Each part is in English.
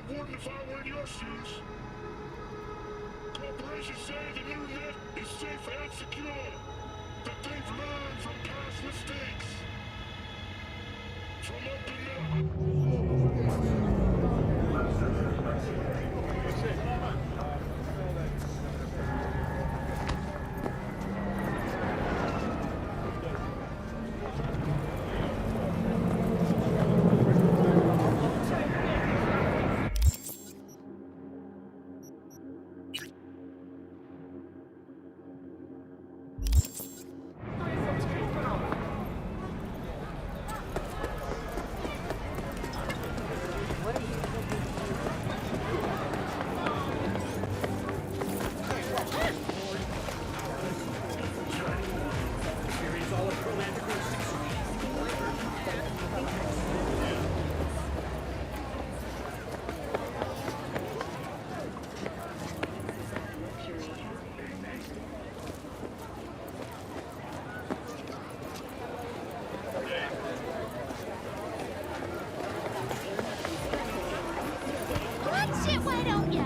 wouldn't if I were in your shoes. Corporations say the new net is safe and secure, that they've learned from past mistakes. From up in there. Why don't ya?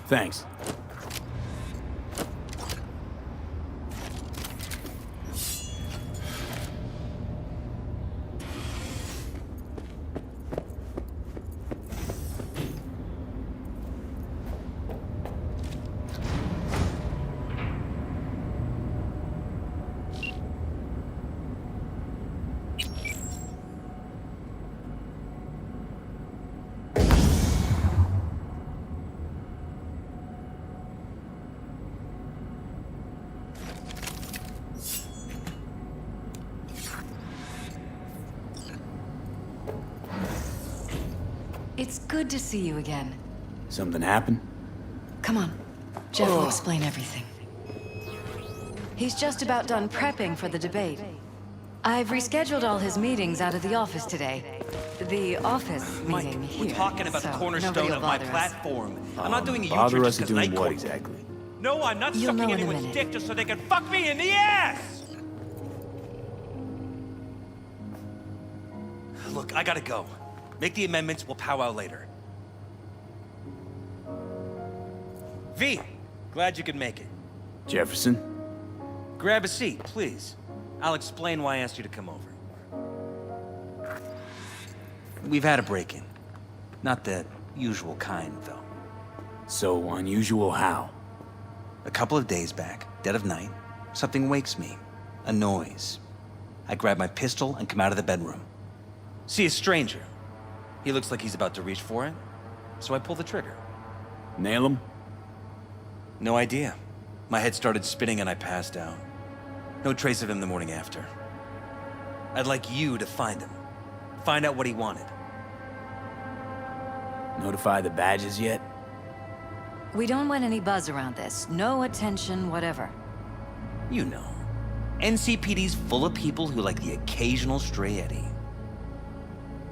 Thanks. It's good to see you again. Something happened? Come on. Jeff will explain everything. He's just about done prepping for the debate. I've rescheduled all his meetings out of the office today. The office meeting Mike, here. we're talking about so the cornerstone of my nobody will bother us. platform. I'm not doing a Bother U-turn us just at because doing night what court. exactly? No, I'm not You'll know sucking in a anyone's minute. dick just so they can fuck me in the ass! Look, I gotta go. Make the amendments, we'll powwow later. V, glad you could make it. Jefferson? Grab a seat, please. I'll explain why I asked you to come over. We've had a break-in. Not the usual kind, though. So unusual how? A couple of days back, dead of night, something wakes me. A noise. I grab my pistol and come out of the bedroom. See a stranger. He looks like he's about to reach for it, so I pull the trigger. Nail him? No idea. My head started spinning and I passed out. No trace of him the morning after. I'd like you to find him. Find out what he wanted. Notify the badges yet? We don't want any buzz around this. No attention, whatever. You know. NCPD's full of people who like the occasional stray eddy.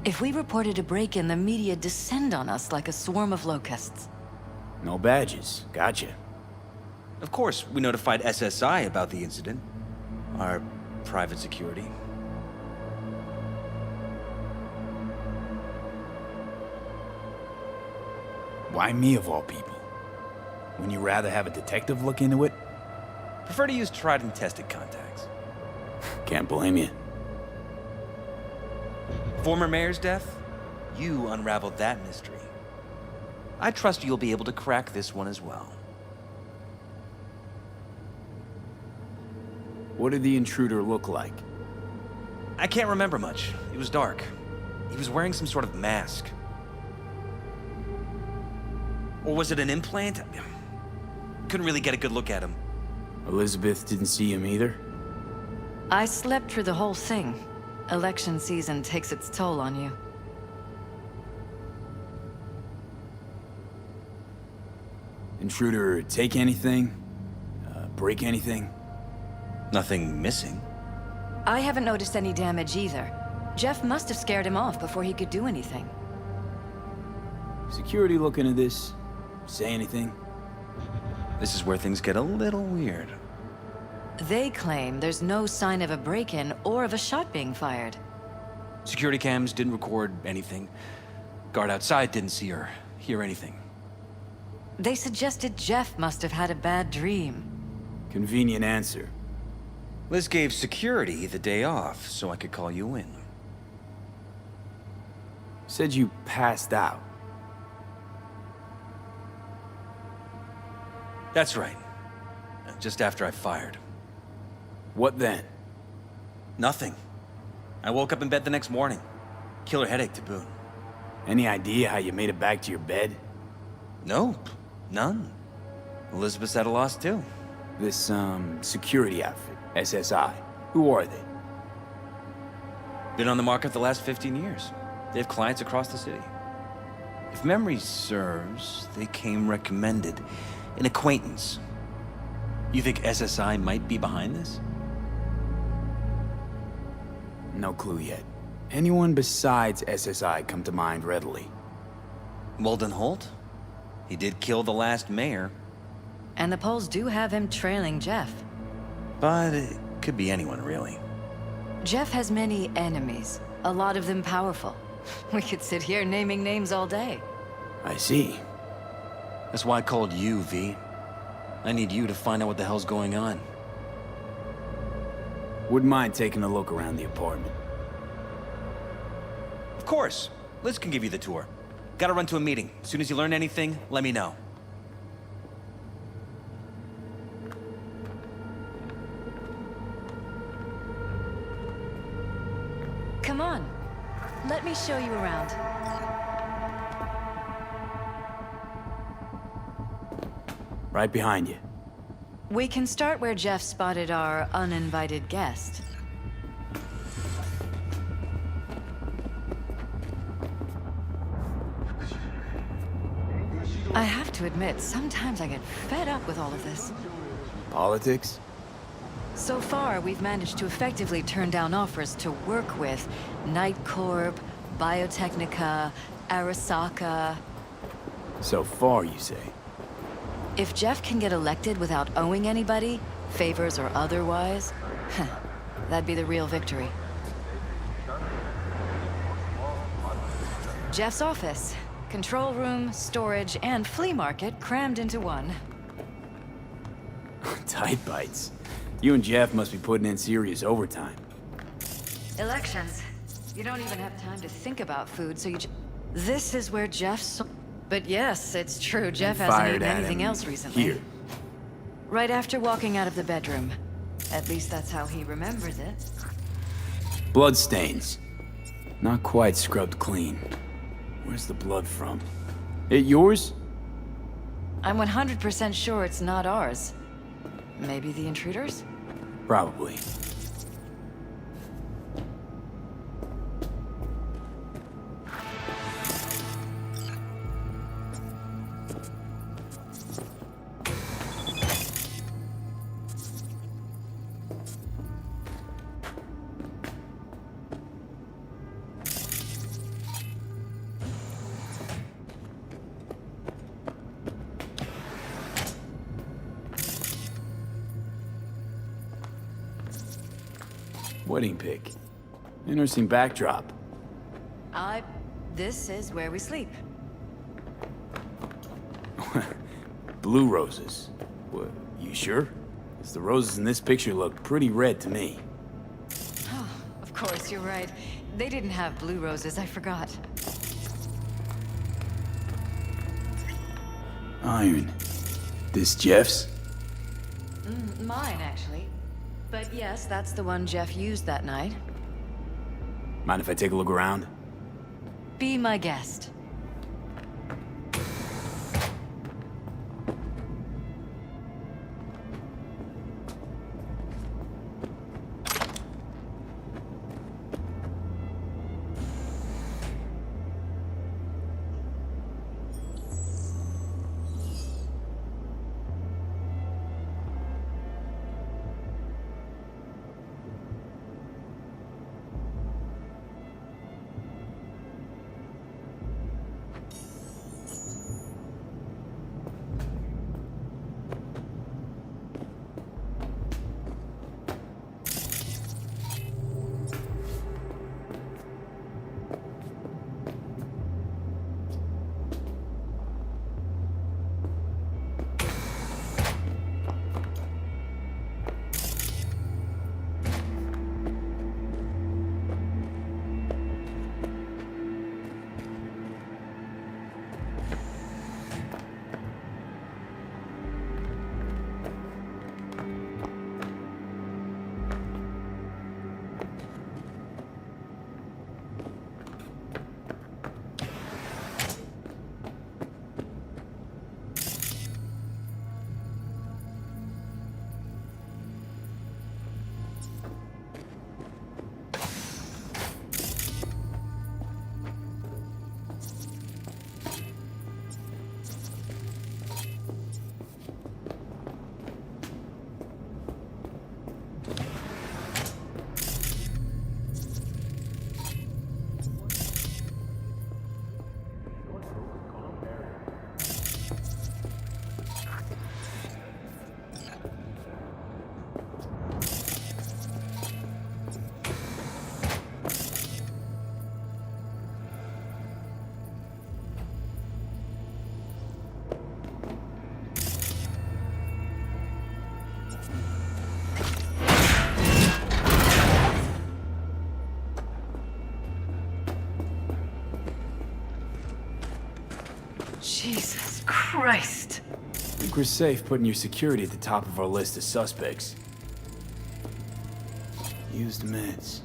If we reported a break-in, the media descend on us like a swarm of locusts. No badges. Gotcha. Of course, we notified SSI about the incident. Our private security. Why me of all people? Wouldn't you rather have a detective look into it? Prefer to use tried and tested contacts. Can't blame you. Former mayor's death? You unraveled that mystery. I trust you'll be able to crack this one as well. What did the intruder look like? I can't remember much. It was dark. He was wearing some sort of mask. Or was it an implant? Couldn't really get a good look at him. Elizabeth didn't see him either? I slept through the whole thing. Election season takes its toll on you. Intruder take anything? Break anything? Nothing missing. I haven't noticed any damage either. Jeff must have scared him off before he could do anything. Security looking at this? Say anything? This is where things get a little weird. They claim there's no sign of a break-in or of a shot being fired. Security cams didn't record anything. Guard outside didn't see or hear anything. They suggested Jeff must have had a bad dream. Convenient answer. Liz gave security the day off so I could call you in. Said you passed out. That's right. Just after I fired. What then? Nothing. I woke up in bed the next morning. Killer headache to boot. Any idea how you made it back to your bed? Nope. None. Elizabeth's at a loss too. This, security outfit, SSI. Who are they? Been on the market the last 15 years. They have clients across the city. If memory serves, they came recommended. An acquaintance. You think SSI might be behind this? No clue yet. Anyone besides SSI come to mind readily? Walden Holt? He did kill the last mayor. And the polls do have him trailing Jeff. But it could be anyone, really. Jeff has many enemies, a lot of them powerful. We could sit here naming names all day. I see. That's why I called you, V. I need you to find out what the hell's going on. Wouldn't mind taking a look around the apartment. Of course. Liz can give you the tour. Gotta run to a meeting. As soon as you learn anything, let me know. Come on. Let me show you around. Right behind you. We can start where Jeff spotted our uninvited guest. I have to admit, sometimes I get fed up with all of this. Politics? So far, we've managed to effectively turn down offers to work with Night Corp, Biotechnica, Arasaka. So far, you say? If Jeff can get elected without owing anybody, favors or otherwise, that'd be the real victory. Jeff's office. Control room, storage, and flea market crammed into one. Tight bites. You and Jeff must be putting in serious overtime. Elections. You don't even have time to think about food, so you This is where Jeff's... But yes, it's true, Jeff hasn't Fired eaten at anything him else recently. Here. Right after walking out of the bedroom. At least that's how he remembers it. Bloodstains. Not quite scrubbed clean. Where's the blood from? It yours? I'm 100% sure it's not ours. Maybe the intruders? Probably. wedding pic. Interesting backdrop. This is where we sleep. Blue roses. What, you sure? 'Cause the roses in this picture look pretty red to me. Oh, of course, you're right. They didn't have blue roses, I forgot. Iron. This Jeff's? Mine, actually. But yes, that's the one Jeff used that night. Mind if I take a look around? Be my guest. Jesus Christ. I think we're safe putting your security at the top of our list of suspects. Used meds.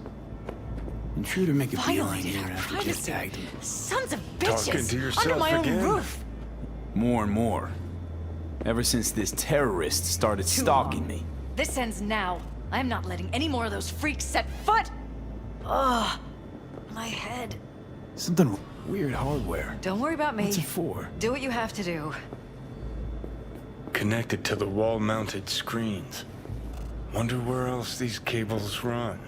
Intruder make a beeline here after Jeff tagged him. Sons of Talking bitches! to yourself Under my again? own roof! More and more. Ever since this terrorist started Too stalking long. me. This ends now. I'm not letting any more of those freaks set foot! Ugh. My head. Something weird hardware. Don't worry about me. What's it for? Do what you have to do. Connected to the wall-mounted screens. Wonder where else these cables run.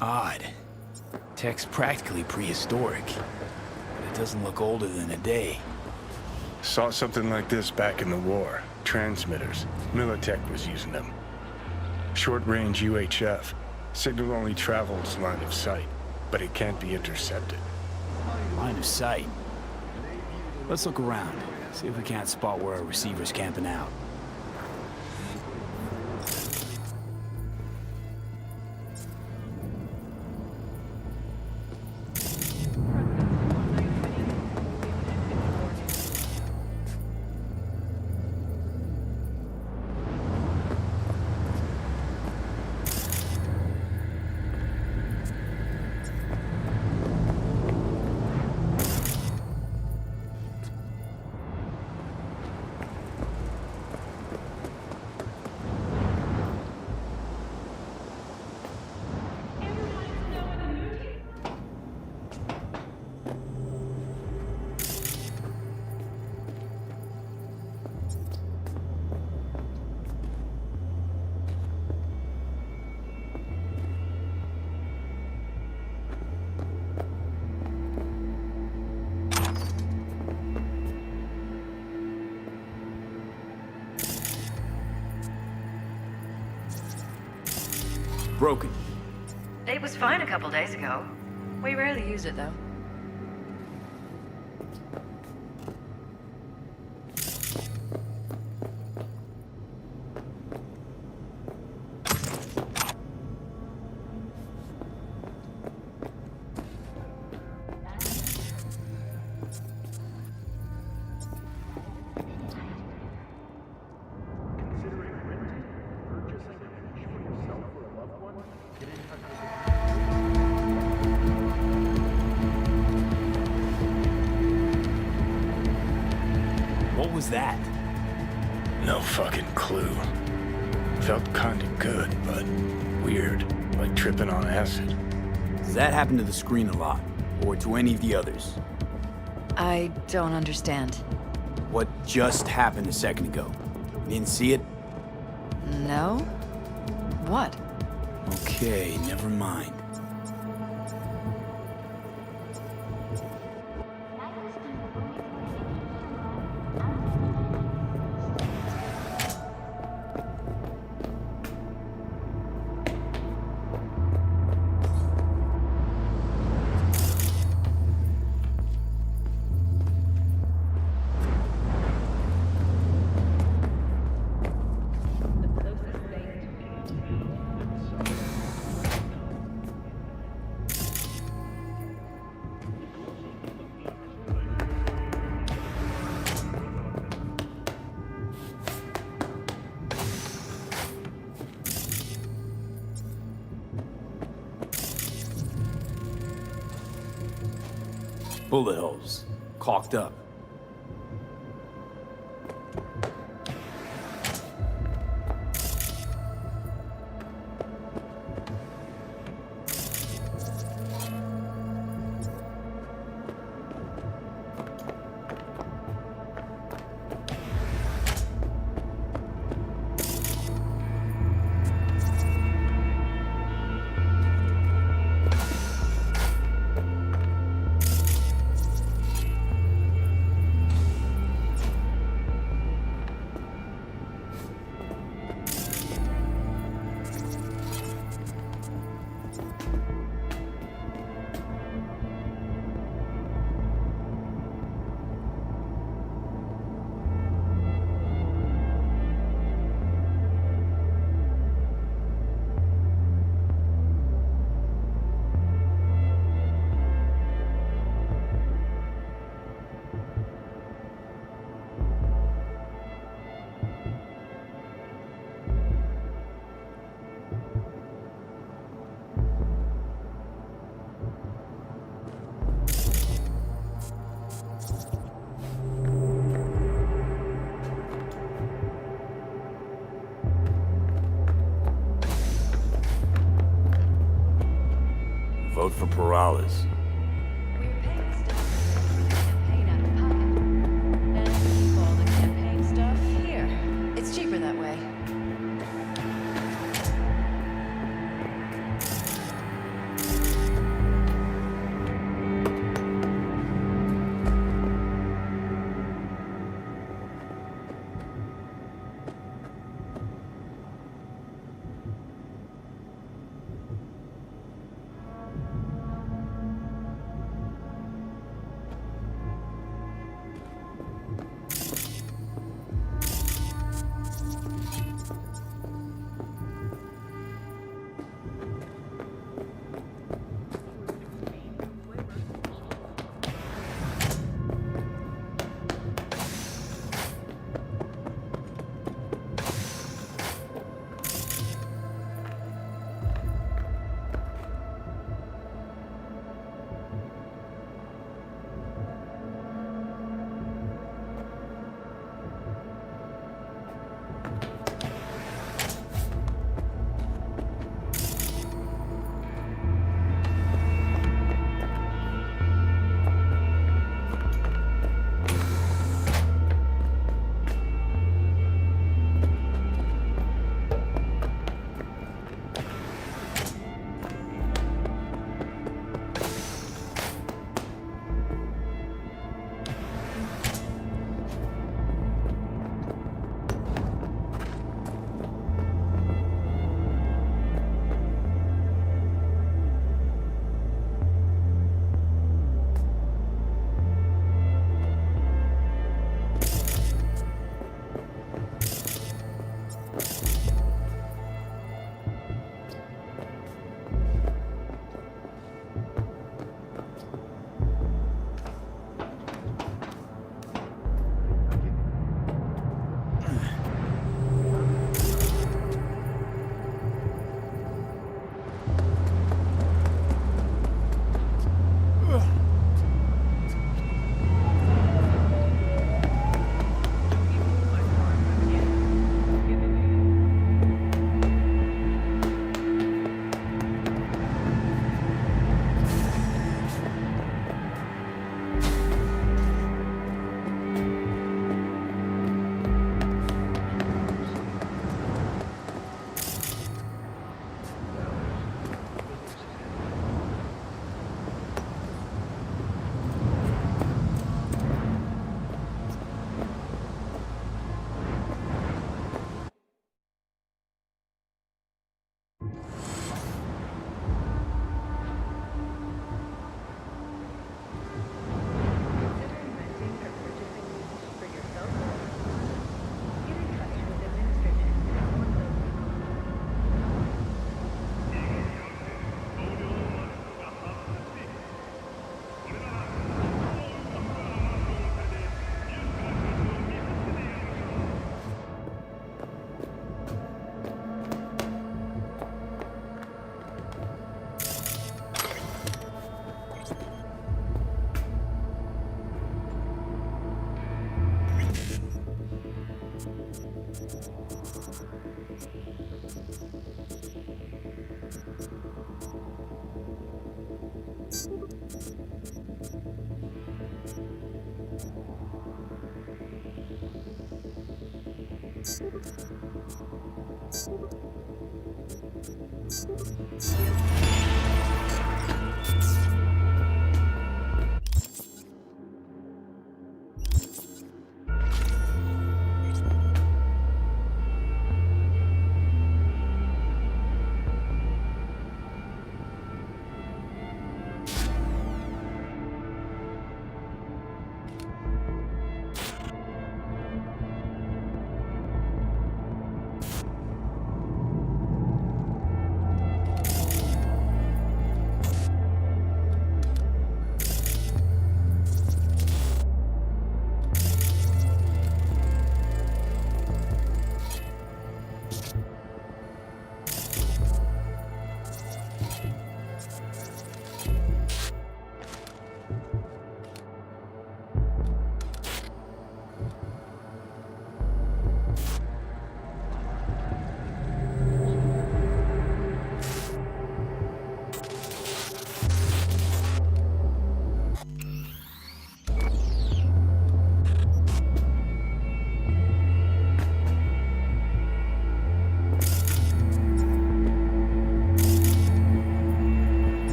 Odd. Tech's practically prehistoric. But it doesn't look older than a day. Saw something like this back in the war. Transmitters. Militech was using them. Short-range UHF. Signal only travels line of sight, but it can't be intercepted. Line of sight. Let's look around. See if we can't spot where our receiver's camping out. Broken. It was fine a couple days ago. We rarely use it, though. What was that? No fucking clue. Felt kinda good, but weird. Like tripping on acid. Does that happen to the screen a lot? Or to any of the others? I don't understand. What just happened a second ago? You didn't see it? No? What? Okay, never mind. Bullet holes. Caulked up. Vote for Perales. We're paying stuff for the campaign out of pocket. And keep all the campaign stuff here. It's cheaper that way.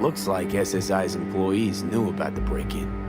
Looks like SSI's employees knew about the break-in.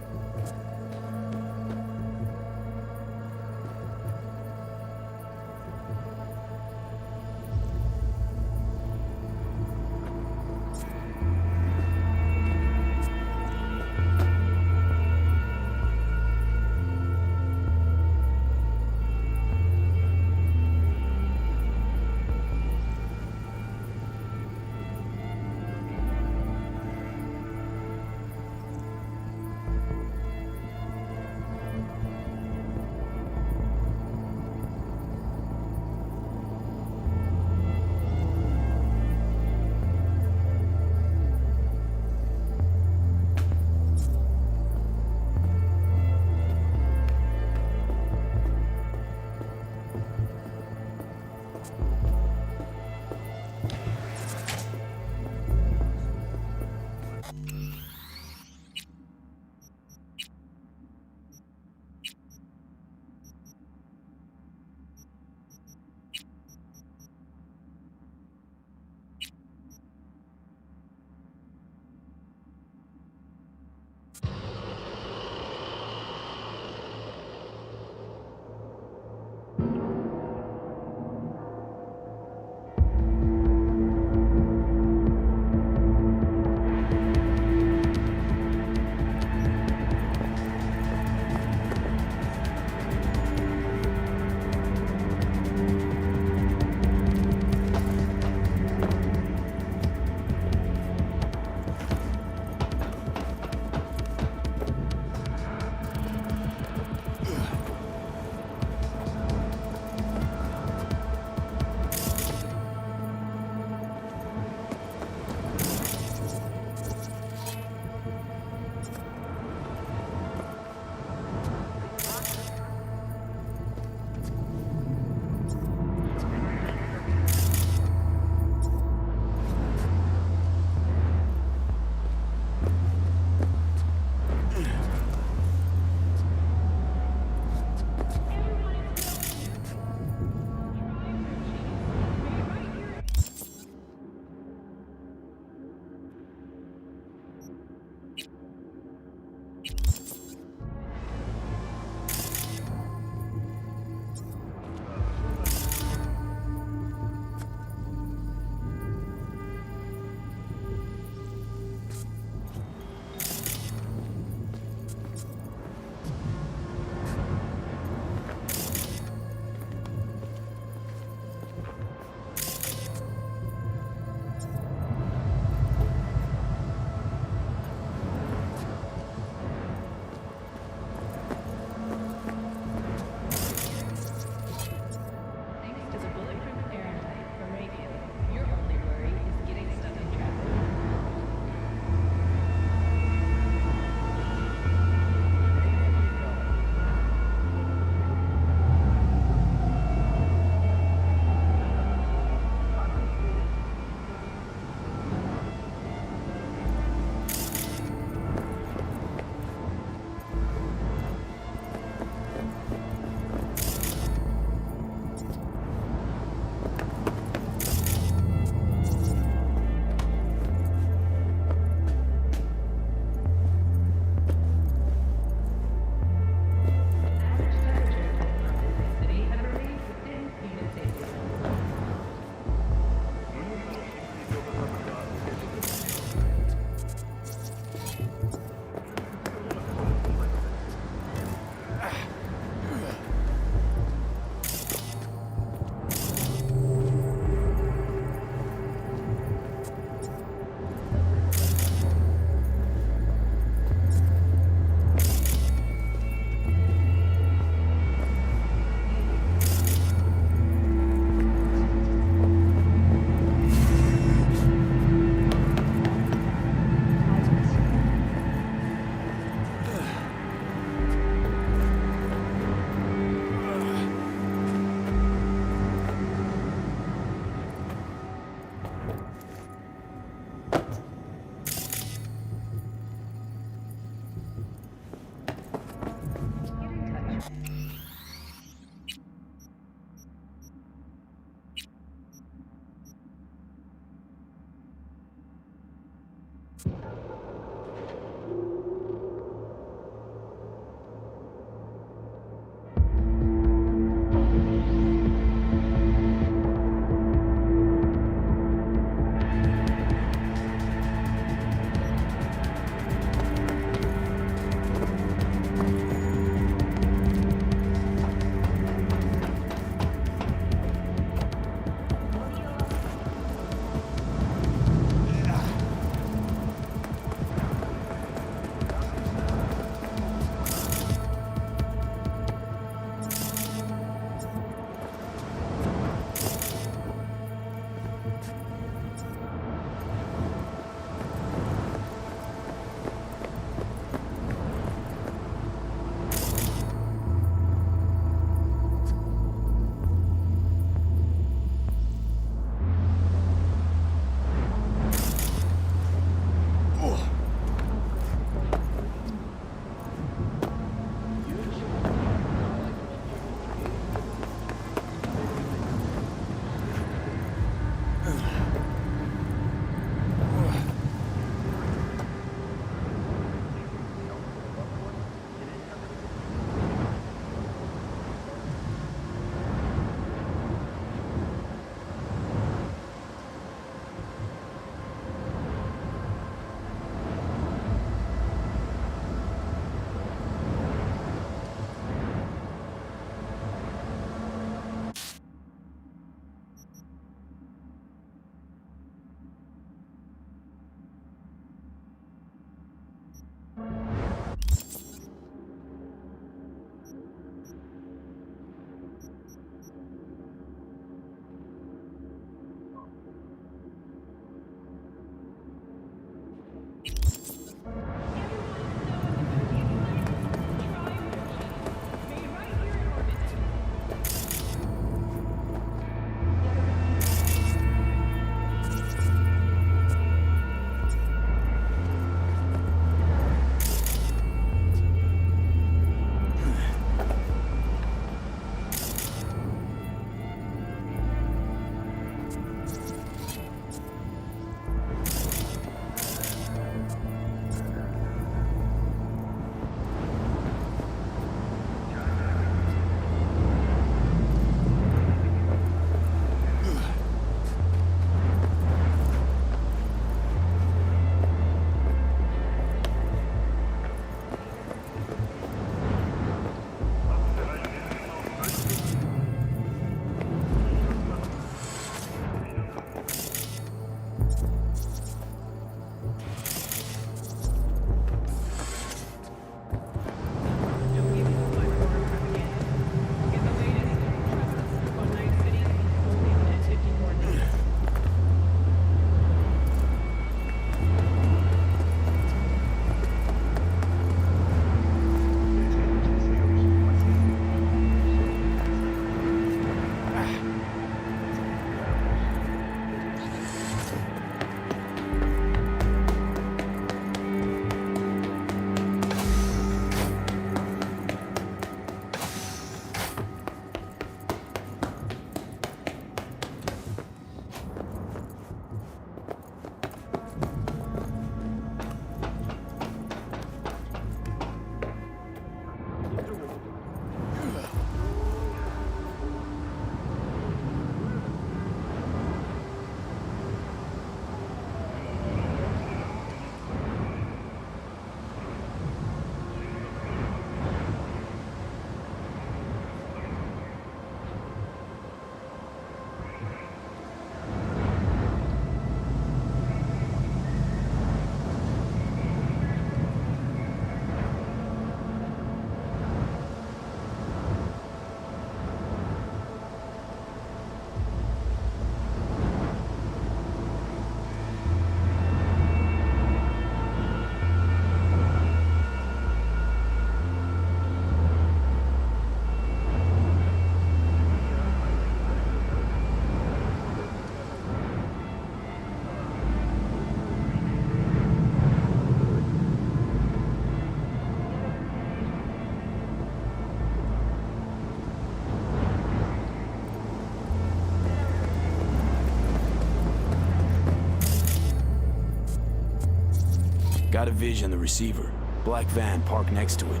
Got a vision on the receiver. Black van parked next to it.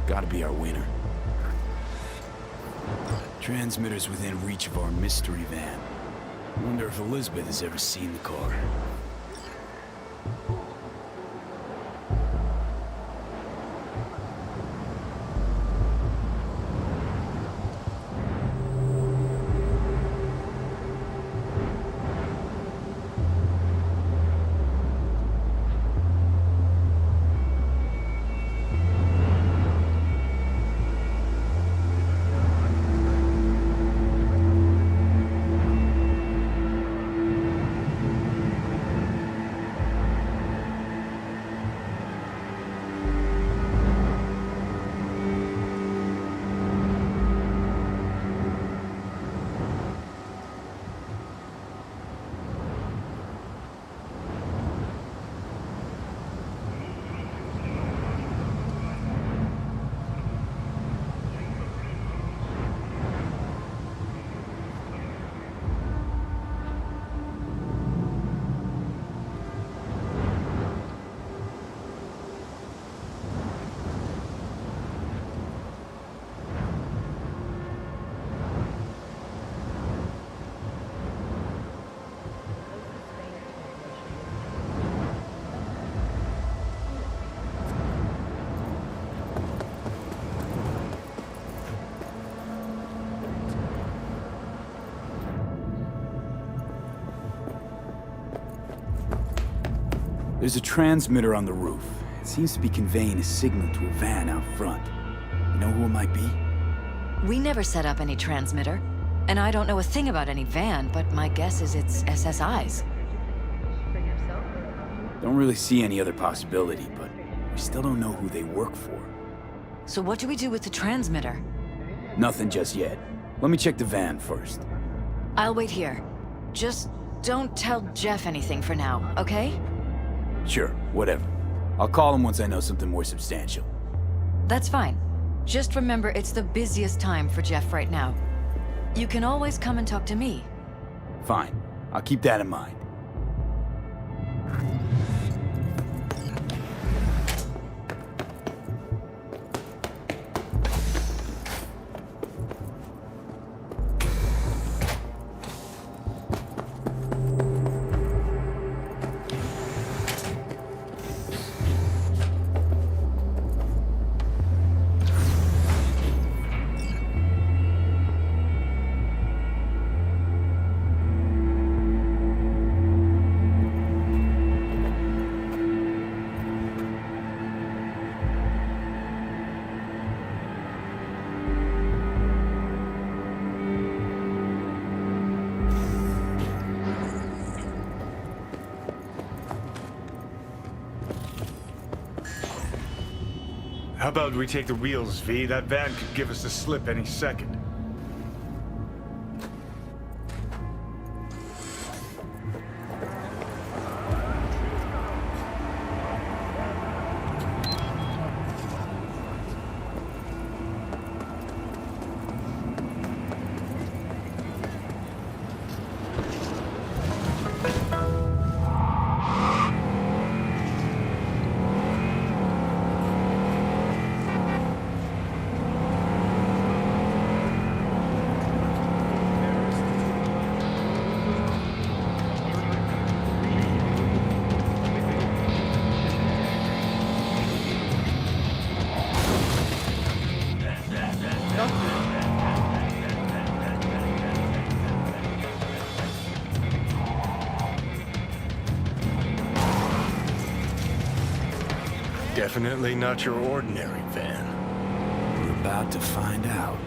Gotta be our winner. Transmitter's within reach of our mystery van. Wonder if Elizabeth has ever seen the car. There's a transmitter on the roof. It seems to be conveying a signal to a van out front. You know who it might be? We never set up any transmitter. And I don't know a thing about any van, but my guess is it's SSI's. Don't really see any other possibility, but we still don't know who they work for. So what do we do with the transmitter? Nothing just yet. Let me check the van first. I'll wait here. Just don't tell Jeff anything for now, okay? Sure, whatever. I'll call him once I know something more substantial. That's fine. Just remember it's the busiest time for Jeff right now. You can always come and talk to me. Fine. I'll keep that in mind. How about we take the wheels, V? That van could give us the slip any second. Definitely not your ordinary van. We're about to find out.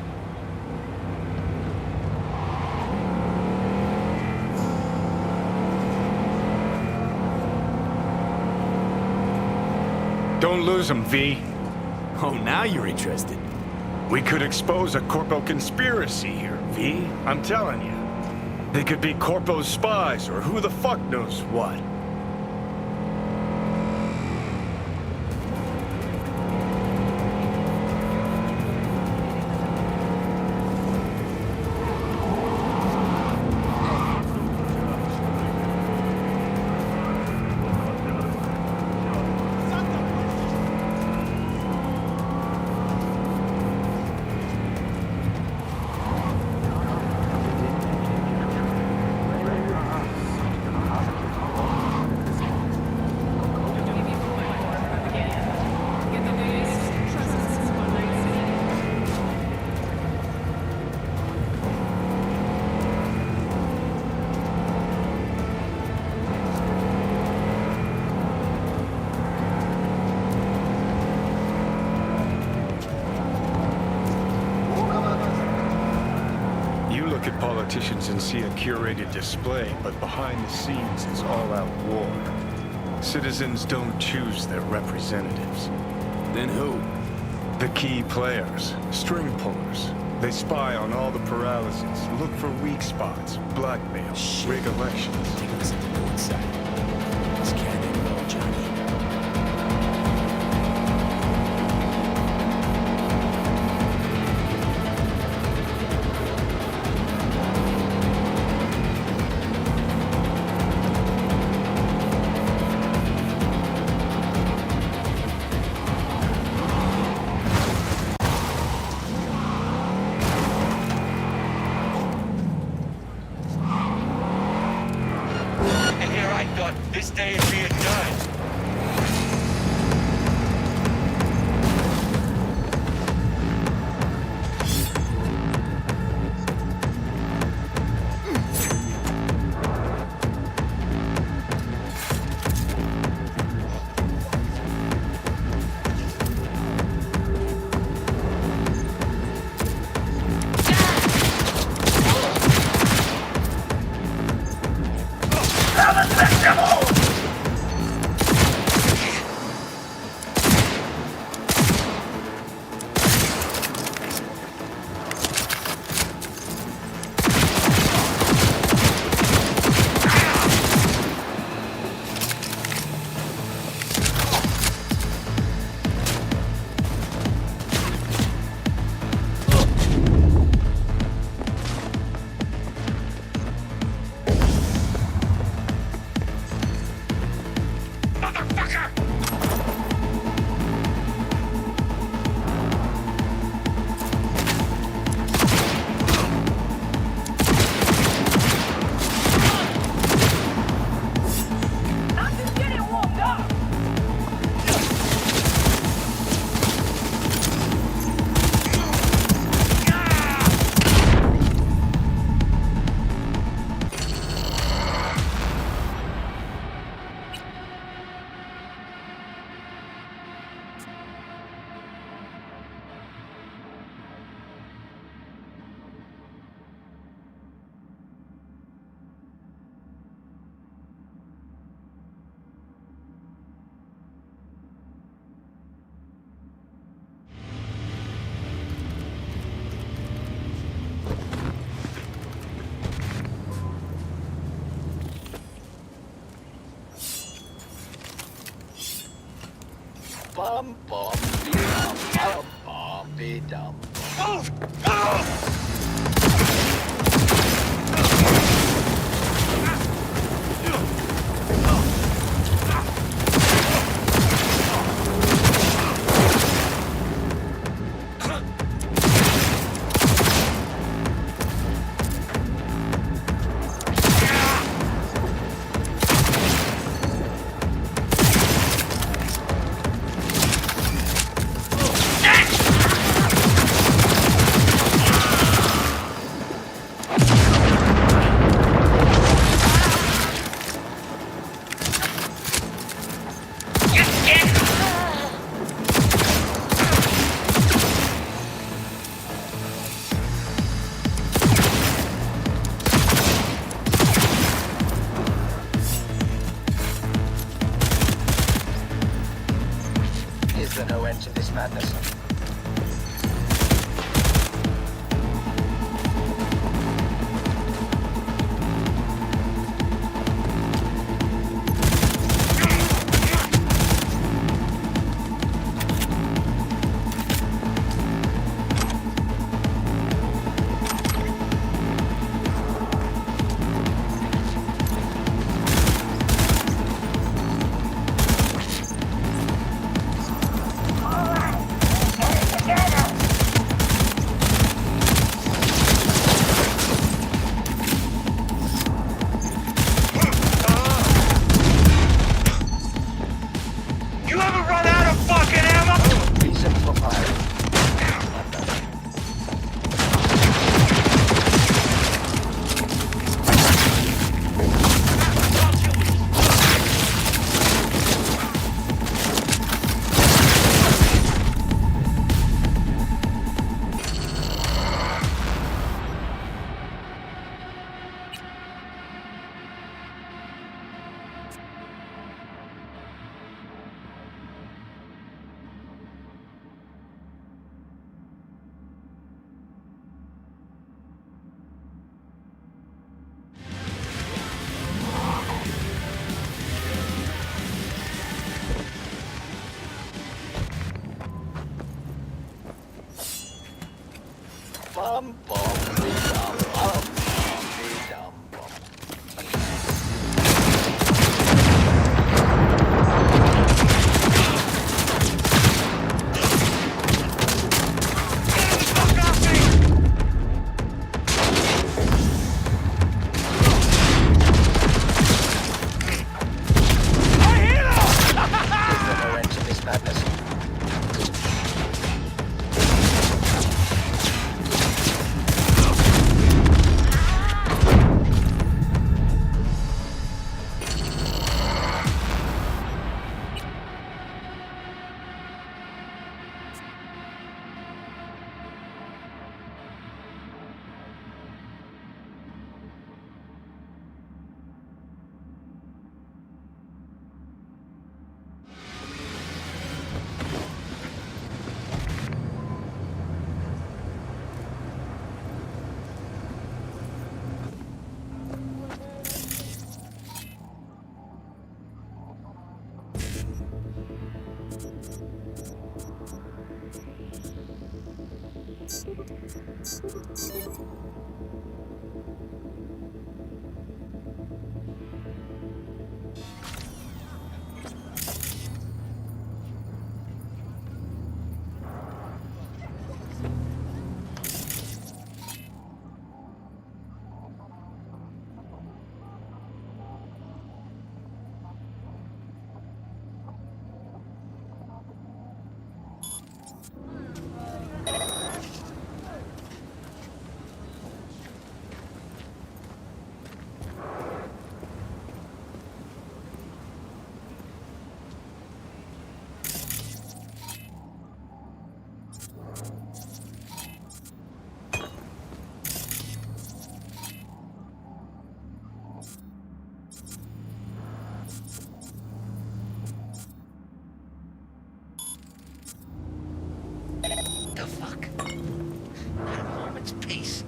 Don't lose him, V. Oh, now you're interested. We could expose a Corpo conspiracy here, V. I'm telling you. They could be Corpo's spies, or who the fuck knows what. politicians and see a curated display, but behind the scenes is all-out war. Citizens don't choose their representatives. Then who? The key players, string pullers. They spy on all the paralyses, look for weak spots, blackmail, rig elections. Take a listen to the north side. This can't end well, Johnny. This day is being done. Bum bum be dum bum bum be dum. Move! The fuck? At a moment's peace.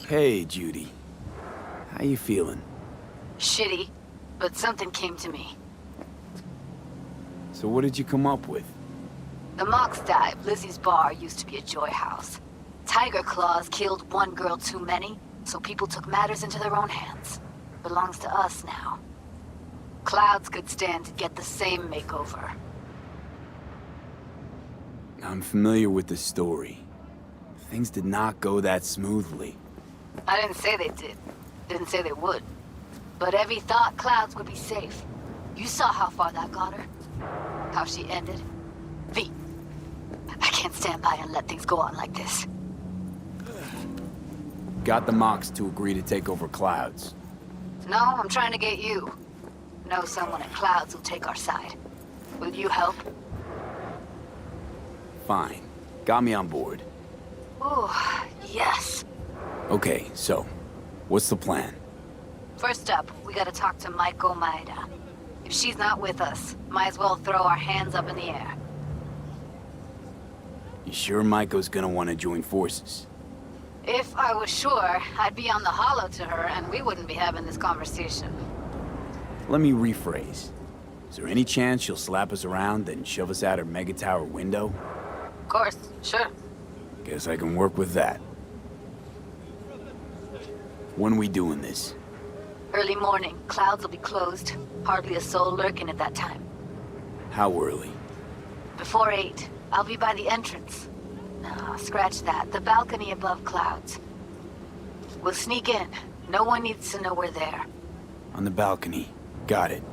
Hey, Judy. How you feeling? Shitty, but something came to me. So what did you come up with? The Mox dive, Lizzie's bar, used to be a joy house. Tiger Claws killed one girl too many, so people took matters into their own hands. Belongs to us now. Clouds could stand to get the same makeover. I'm familiar with the story. Things did not go that smoothly. I didn't say they did. Didn't say they would. But Evie thought Clouds would be safe. You saw how far that got her. How she ended. V. I can't stand by and let things go on like this. Got the Mox to agree to take over Clouds. No, I'm trying to get you. Know someone at Clouds who'll take our side. Will you help? Fine. Got me on board. Ooh, yes. Okay, so, what's the plan? First up, we gotta talk to Maiko Maeda. If she's not with us, might as well throw our hands up in the air. You sure Maiko's gonna want to join forces? If I was sure, I'd be on the holo to her and we wouldn't be having this conversation. Let me rephrase. Is there any chance she'll slap us around, then shove us out her mega tower window? Of course, sure. Guess I can work with that. When we doing this? Early morning, Clouds will be closed. Hardly a soul lurking at that time. How early? Before 8, I'll be by the entrance. No, scratch that. The balcony above Clouds. We'll sneak in. No one needs to know we're there. On the balcony. Got it.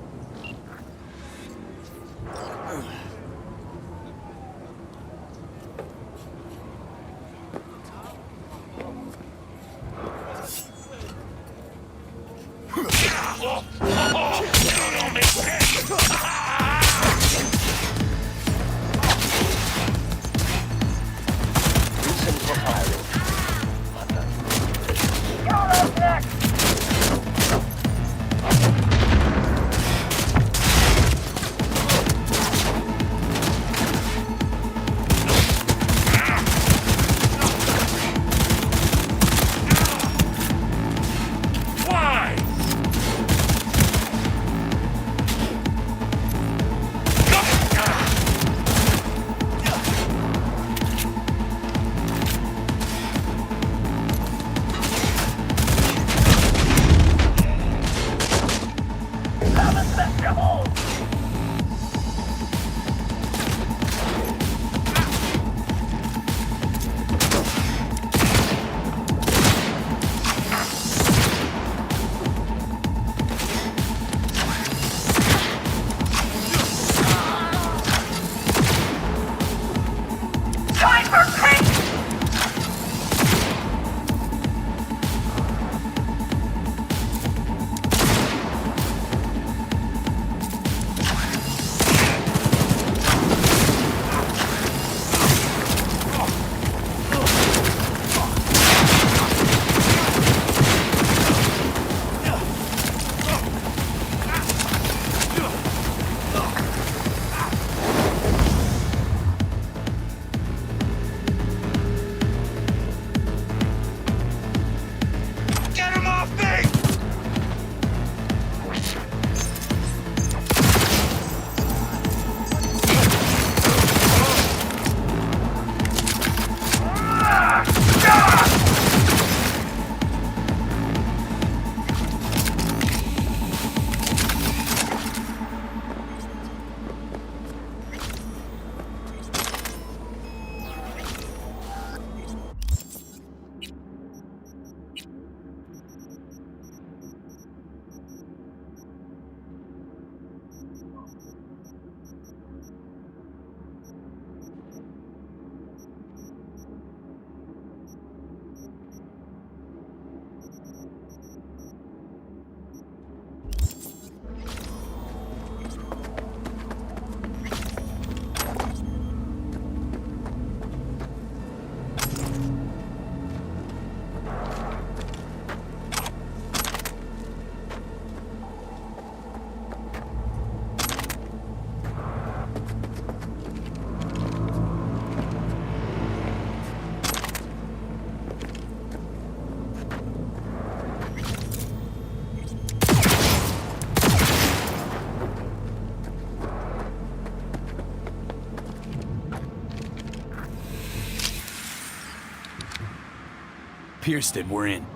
Piersted, we're in.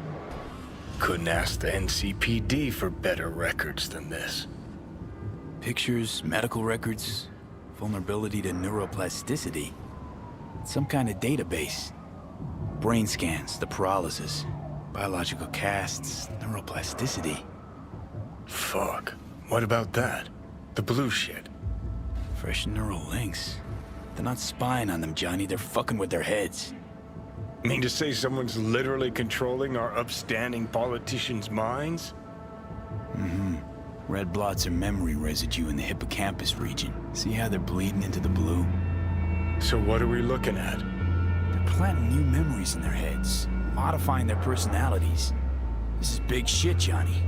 Couldn't ask the NCPD for better records than this. Pictures, medical records, vulnerability to neuroplasticity. Some kind of database. Brain scans, the paralysis, biological casts, neuroplasticity. Fuck. What about that? The blue shit. Fresh neural links. They're not spying on them, Johnny. They're fucking with their heads. Mean to say someone's literally controlling our upstanding politicians' minds? Red blots are memory residue in the hippocampus region. See how they're bleeding into the blue? So what are we looking at? They're planting new memories in their heads, modifying their personalities. This is big shit, Johnny.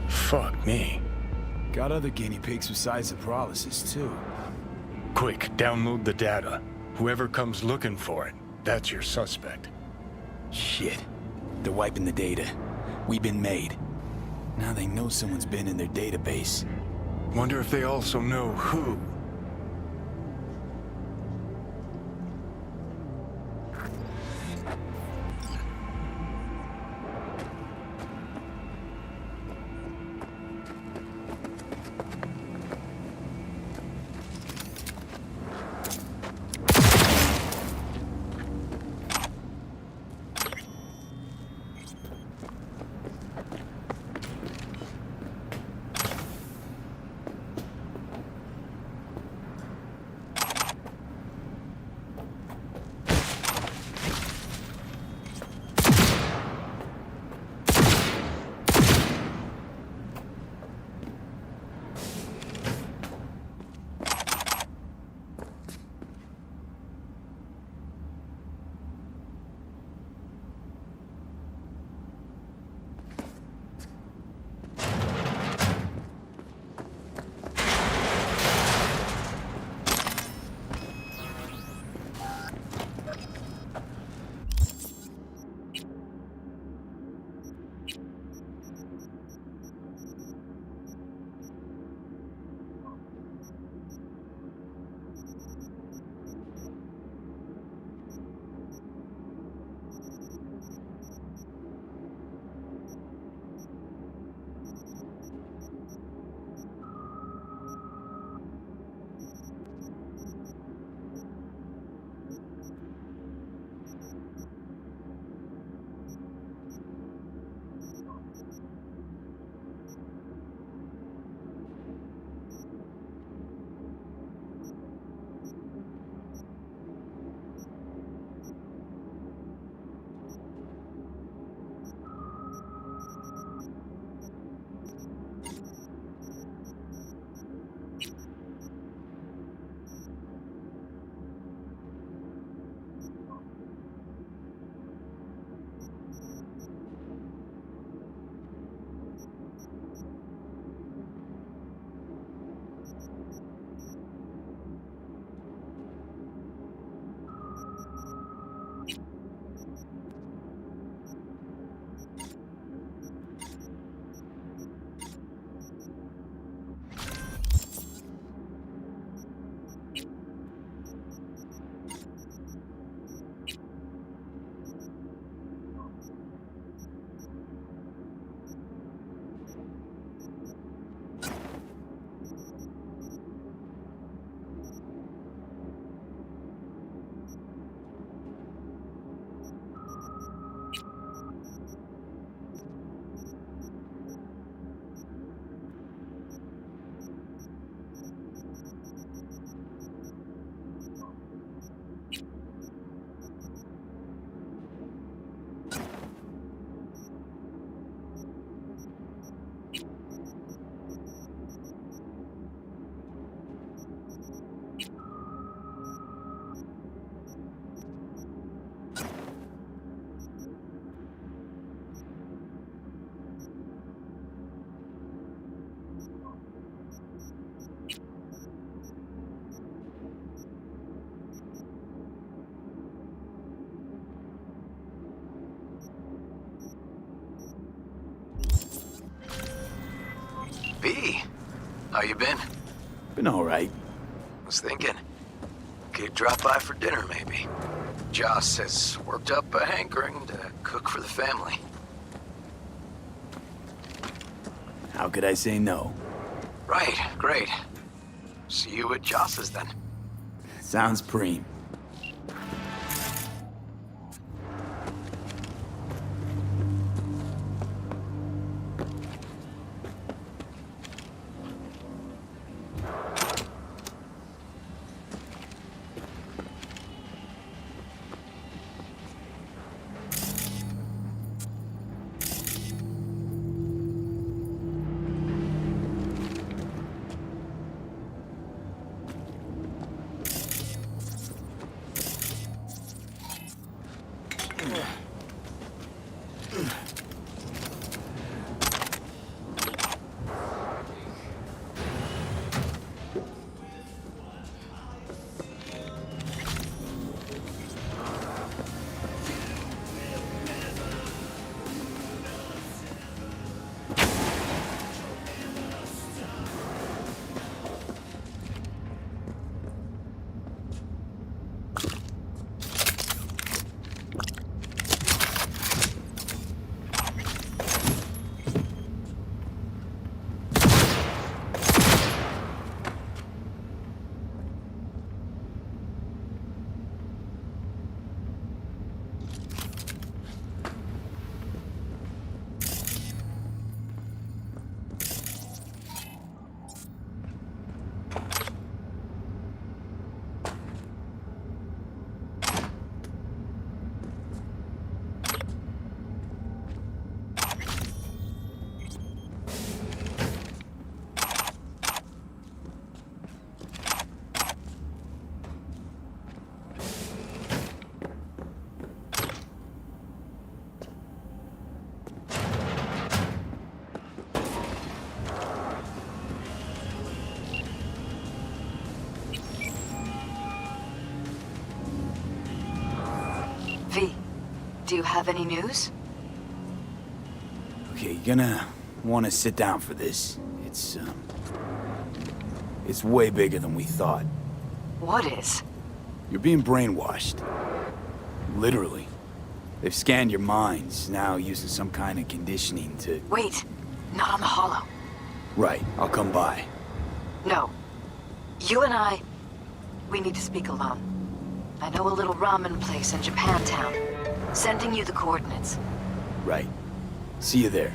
Fuck me. Got other guinea pigs besides the paralysis, too. Quick, download the data. Whoever comes looking for it, that's your suspect. Shit. They're wiping the data. We've been made. Now they know someone's been in their database. Wonder if they also know who. B, how you been? Been all right. Was thinking, could drop by for dinner maybe. Joss has worked up a hankering to cook for the family. How could I say no? Right, great. See you at Joss's then. Sounds preem. V, do you have any news? Okay, you're gonna want to sit down for this. It's way bigger than we thought. What is? You're being brainwashed. Literally. They've scanned your minds, now using some kind of conditioning to... Wait, not on the Hollow. Right, I'll come by. No. You and I, we need to speak alone. I know a little ramen place in Japantown. Sending you the coordinates. Right. See you there.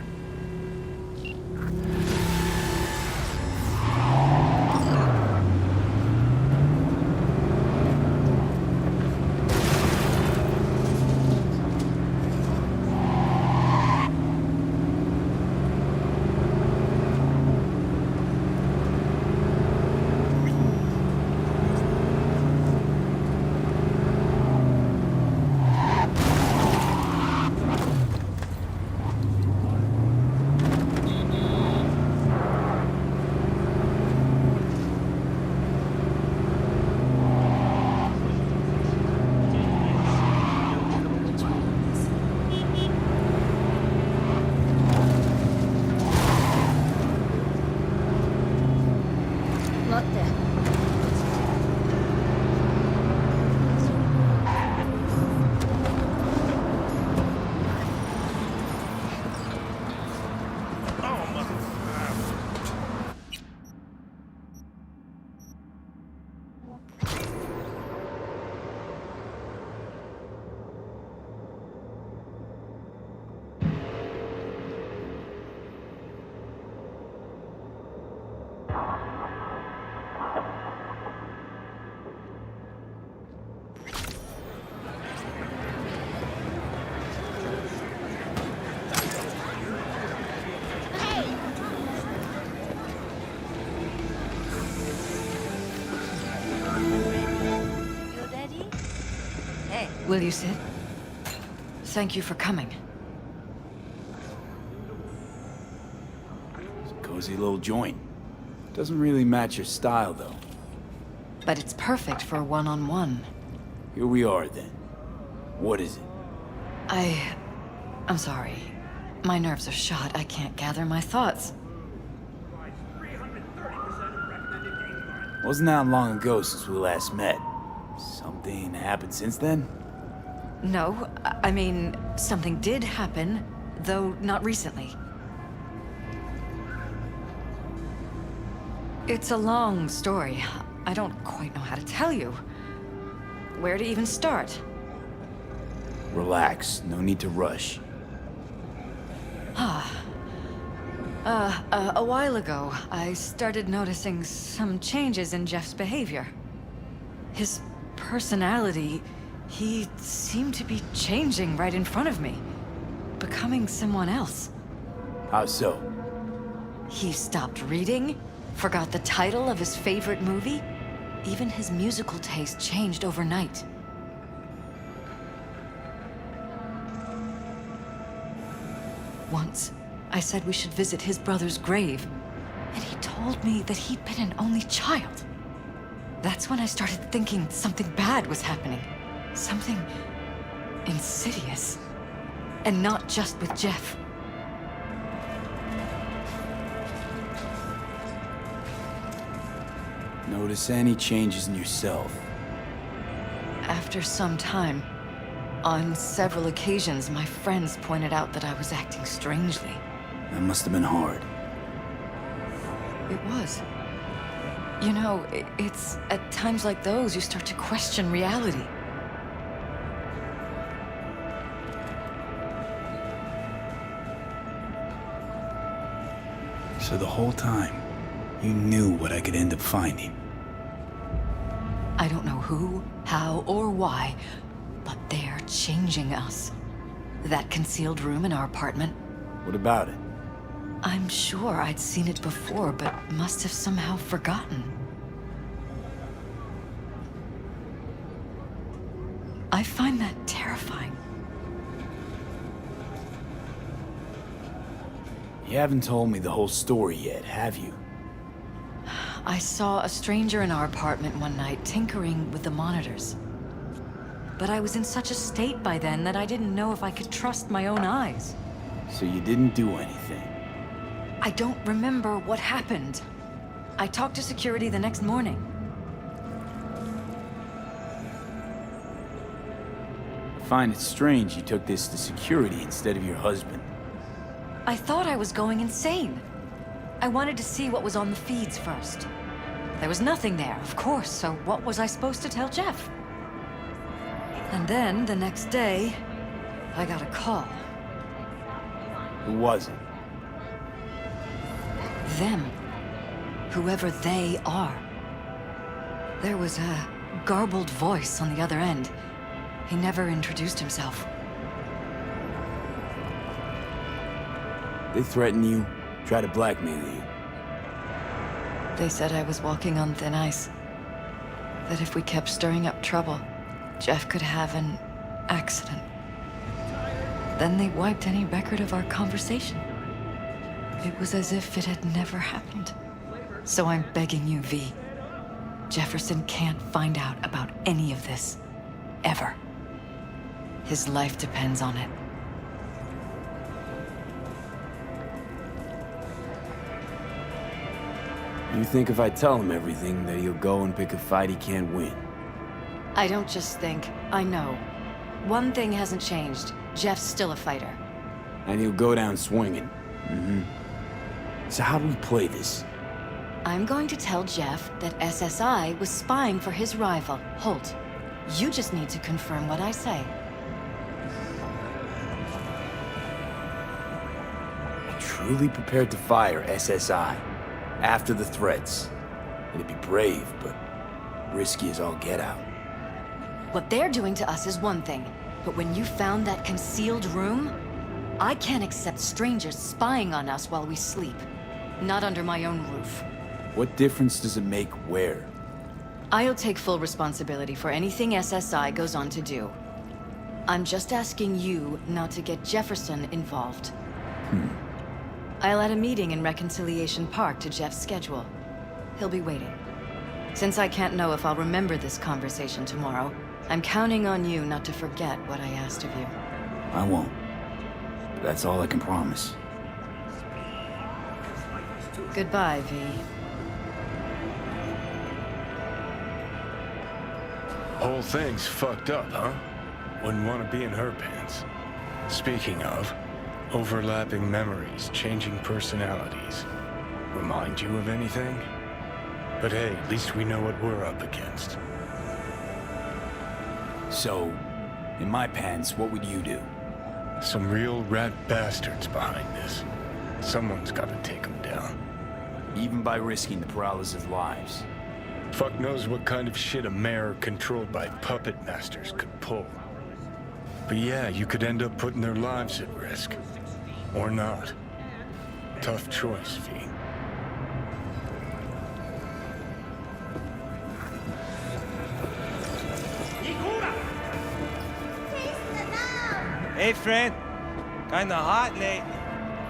Will you sit? Thank you for coming. It's a cozy little joint. Doesn't really match your style, though. But it's perfect for a one-on-one. Here we are, then. What is it? I'm sorry. My nerves are shot. I can't gather my thoughts. Wasn't that long ago since we last met. Something happened since then? No, I mean, something did happen, though not recently. It's a long story. I don't quite know how to tell you. Where to even start? Relax, no need to rush. A while ago, I started noticing some changes in Jeff's behavior. His personality, he seemed to be changing right in front of me, becoming someone else. How so? He stopped reading, forgot the title of his favorite movie. Even his musical taste changed overnight. Once, I said we should visit his brother's grave, and he told me that he'd been an only child. That's when I started thinking something bad was happening. Something insidious. And not just with Jeff. Notice any changes in yourself? After some time, on several occasions, my friends pointed out that I was acting strangely. That must have been hard. It was. You know, it's at times like those you start to question reality. So the whole time, you knew what I could end up finding. I don't know who, how, or why, but they're changing us. That concealed room in our apartment, What about it? I'm sure I'd seen it before, but must have somehow forgotten. I find that terrifying. You haven't told me the whole story yet, have you? I saw a stranger in our apartment one night tinkering with the monitors. But I was in such a state by then that I didn't know if I could trust my own eyes. So you didn't do anything? I don't remember what happened. I talked to security the next morning. I find it strange you took this to security instead of your husband. I thought I was going insane. I wanted to see what was on the feeds first. There was nothing there, of course, so what was I supposed to tell Jeff? And then, the next day, I got a call. Who was it? Them. Whoever they are. There was a garbled voice on the other end. He never introduced himself. They threaten you, try to blackmail you. They said I was walking on thin ice. That if we kept stirring up trouble, Jeff could have an accident. Then they wiped any record of our conversation. It was as if it had never happened. So I'm begging you, V. Jefferson can't find out about any of this. Ever. His life depends on it. You think if I tell him everything, that he'll go and pick a fight he can't win? I don't just think, I know. One thing hasn't changed. Jeff's still a fighter. And he'll go down swinging. So how do we play this? I'm going to tell Jeff that SSI was spying for his rival, Holt. You just need to confirm what I say. You're truly prepared to fire SSI after the threats. It'd be brave, but risky as all get out. What they're doing to us is one thing, but when you found that concealed room, I can't accept strangers spying on us while we sleep. Not under my own roof. What difference does it make where? I'll take full responsibility for anything SSI goes on to do. I'm just asking you not to get Jefferson involved. I'll add a meeting in Reconciliation Park to Jeff's schedule. He'll be waiting. Since I can't know if I'll remember this conversation tomorrow, I'm counting on you not to forget what I asked of you. I won't. But that's all I can promise. Goodbye, V. Whole thing's fucked up, huh? Wouldn't want to be in her pants. Speaking of, overlapping memories, changing personalities. Remind you of anything? But hey, at least we know what we're up against. So, in my pants, what would you do? Some real rat bastards behind this. Someone's got to take them down. Even by risking the paralysis of lives. Fuck knows what kind of shit a mayor controlled by puppet masters could pull. But yeah, you could end up putting their lives at risk. Or not. Tough choice, V. Hey, friend. Kinda hot, Nate.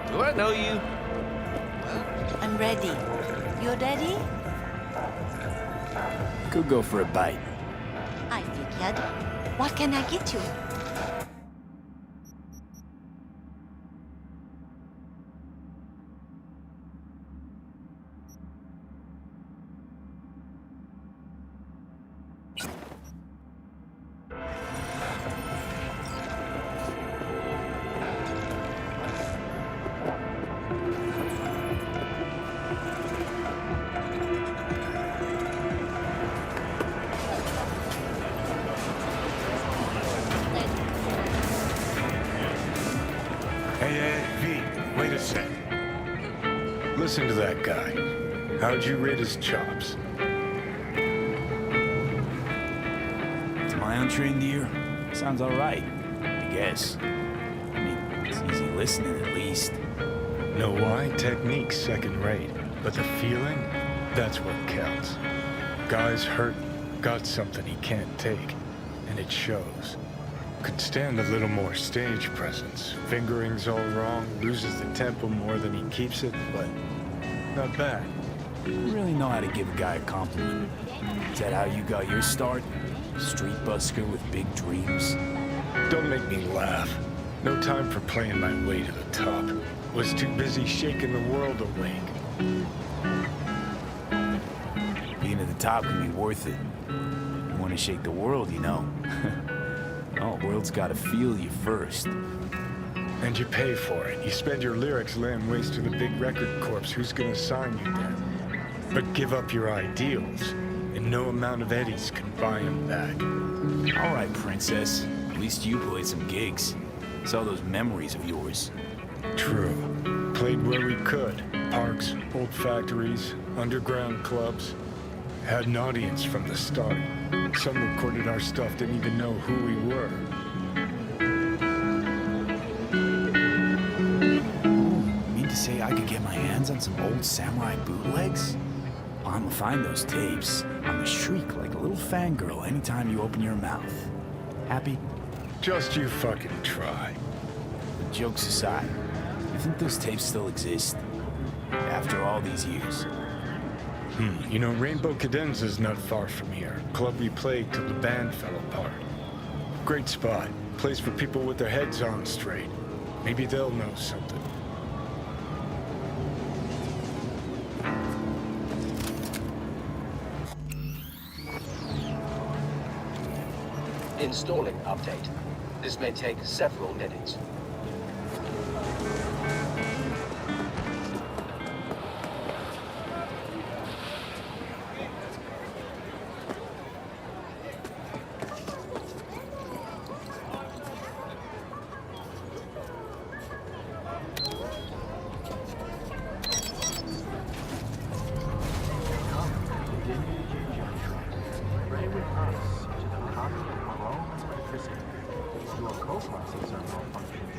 Do I know you? I'm ready. You ready? Could go for a bite. I figured. What can I get you? Hey, V, wait a sec. Listen to that guy. How'd you rate his chops? To my untrained ear, sounds alright, I guess. I mean, it's easy listening at least. Know why? Technique's second rate. But the feeling? That's what counts. Guy's hurting, got something he can't take. And it shows. Could stand a little more stage presence. Fingering's all wrong, loses the tempo more than he keeps it, but not bad. You really know how to give a guy a compliment. Is that how you got your start? Street busker with big dreams? Don't make me laugh. No time for playing my way to the top. Was too busy shaking the world awake. Being at the top can be worth it. You want to shake the world, you know. Oh, world's gotta feel you first. And you pay for it. You spend your lyrics laying waste to the big record corps. Who's gonna sign you then? But give up your ideals, and no amount of eddies can buy them back. All right, princess. At least you played some gigs. Saw those memories of yours. True. Played where we could. Parks, old factories, underground clubs. Had an audience from the start. Some recorded our stuff, didn't even know who we were. You mean to say I could get my hands on some old samurai bootlegs? Well, I'm gonna find those tapes. I'm gonna shriek like a little fangirl anytime you open your mouth. Happy? Just you fucking try. But jokes aside, you think those tapes still exist? After all these years? You know, Rainbow Cadenza's not far from here. Club we played till the band fell apart. Great spot. Place for people with their heads on straight. Maybe they'll know something. Installing update. This may take several minutes. Your coprocessor malfunctioned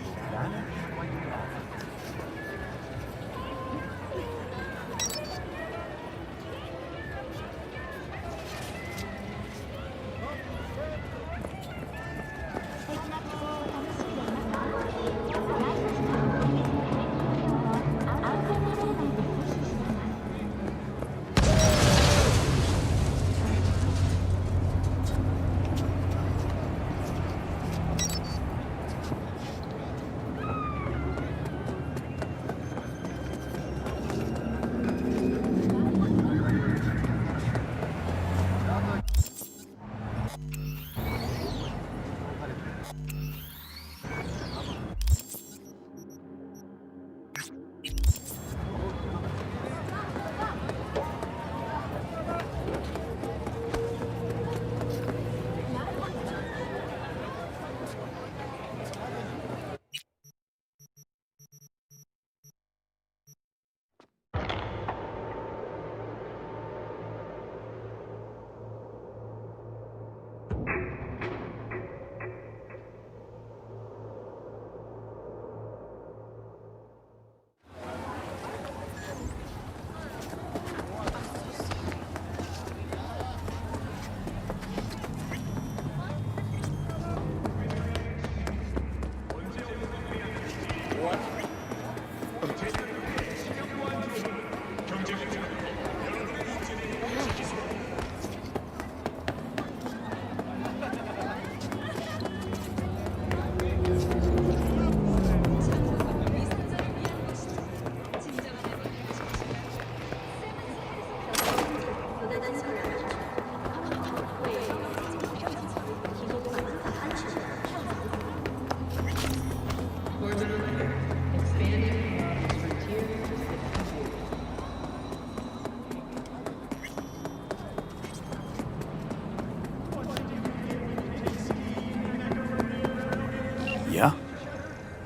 Yeah?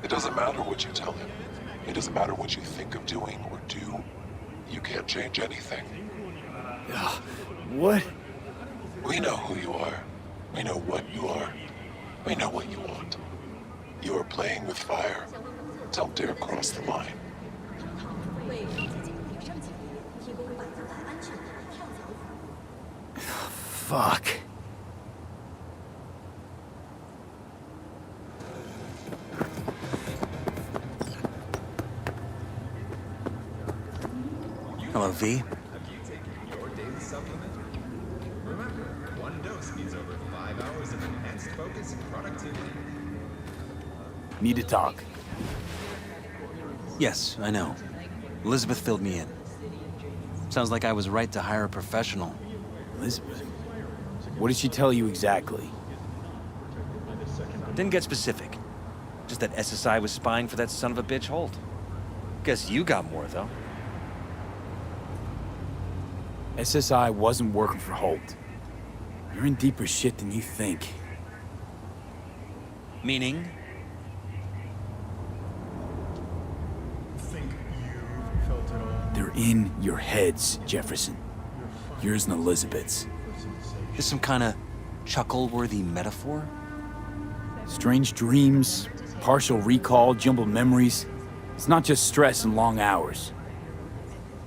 It doesn't matter what you tell him. It doesn't matter what you think of doing or do. You can't change anything. What? We know who you are. We know what you are. We know what you want. You are playing with fire. Don't dare cross the line. Fuck. Hello, V. Need to talk. Yes, I know. Elizabeth filled me in. Sounds like I was right to hire a professional. Elizabeth? What did she tell you exactly? Didn't get specific. Just that SSI was spying for that son of a bitch Holt. Guess you got more, though. SSI wasn't working for Holt. You're in deeper shit than you think. Meaning? They're in your heads, Jefferson. Yours and Elizabeth's. This some kind of chuckle-worthy metaphor? Strange dreams, partial recall, jumbled memories. It's not just stress and long hours.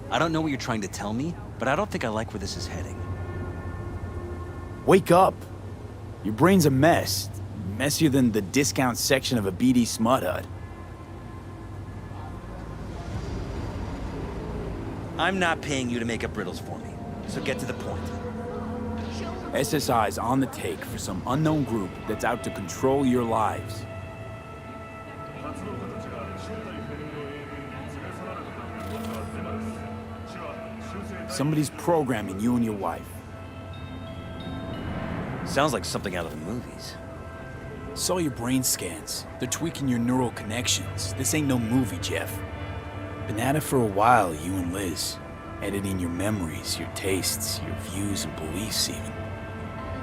I don't know what you're trying to tell me, but I don't think I like where this is heading. Wake up. Your brain's a mess. Messier than the discount section of a BD smut hut. I'm not paying you to make up riddles for me, so get to the point. SSI's on the take for some unknown group that's out to control your lives. Somebody's programming you and your wife. Sounds like something out of the movies. Saw your brain scans. They're tweaking your neural connections. This ain't no movie, Jeff. Been at it for a while, you and Liz. Editing your memories, your tastes, your views and beliefs even.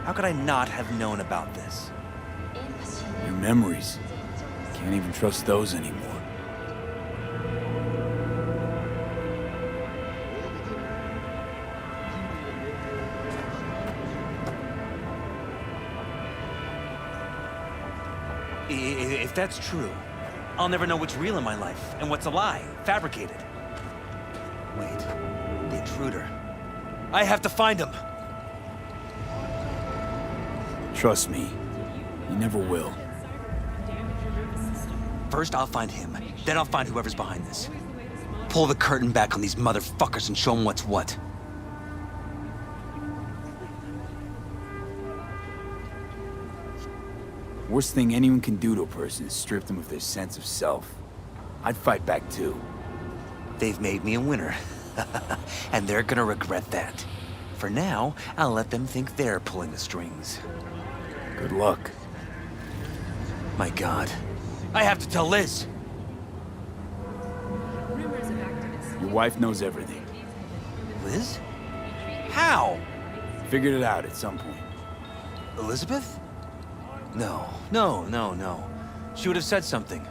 How could I not have known about this? Your memories. Can't even trust those anymore. If that's true, I'll never know what's real in my life and what's a lie, fabricated. Wait, the intruder. I have to find him. Trust me, you never will. First, I'll find him. Then I'll find whoever's behind this. Pull the curtain back on these motherfuckers and show them what's what. Worst thing anyone can do to a person is strip them of their sense of self. I'd fight back too. They've made me a winner. And they're gonna regret that. For now, I'll let them think they're pulling the strings. Good luck. My God. I have to tell Liz! Your wife knows everything. Liz? How? Figured it out at some point. Elizabeth? No. She would have said something.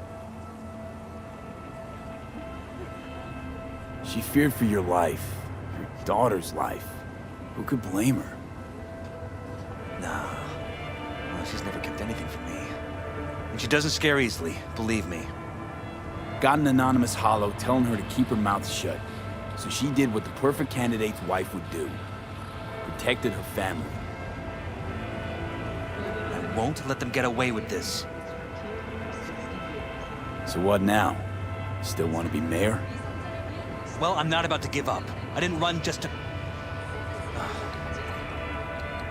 She feared for your life. Your daughter's life. Who could blame her? No. Well, she's never kept anything from me. And she doesn't scare easily, believe me. Got an anonymous holo telling her to keep her mouth shut. So she did what the perfect candidate's wife would do. Protected her family. I won't let them get away with this. So what now? Still want to be mayor? Well, I'm not about to give up. I didn't run just to...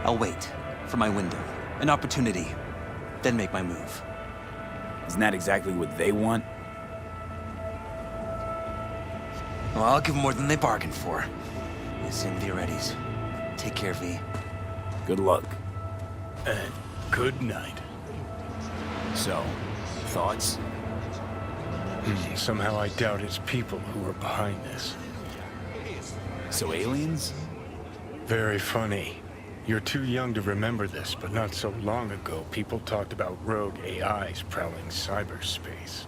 I'll wait for my window, an opportunity, then make my move. Isn't that exactly what they want? Well, I'll give them more than they bargained for. Same with your readies. Take care, V. Good luck. And good night. So, thoughts? Somehow I doubt it's people who are behind this. So aliens? Very funny. You're too young to remember this, but not so long ago, people talked about rogue AIs prowling cyberspace.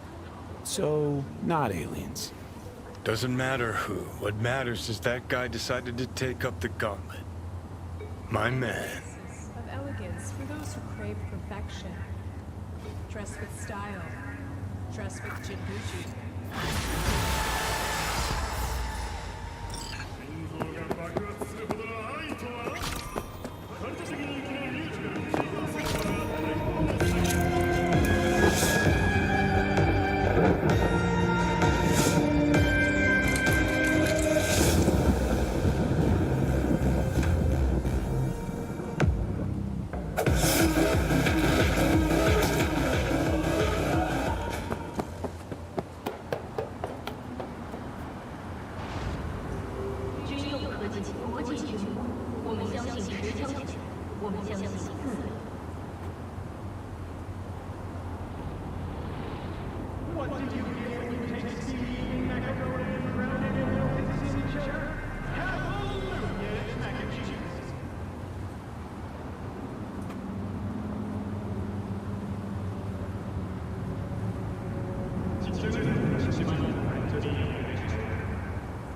So, not aliens. Doesn't matter who. What matters is that guy decided to take up the gauntlet. My man. Of elegance for those who crave perfection. Dress with style. Dress with Jinguchi.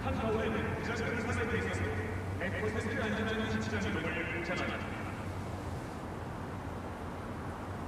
한 가운데는 기자들을 사살돼 있어서 100% 안전한 시점이 넘을 괜찮아.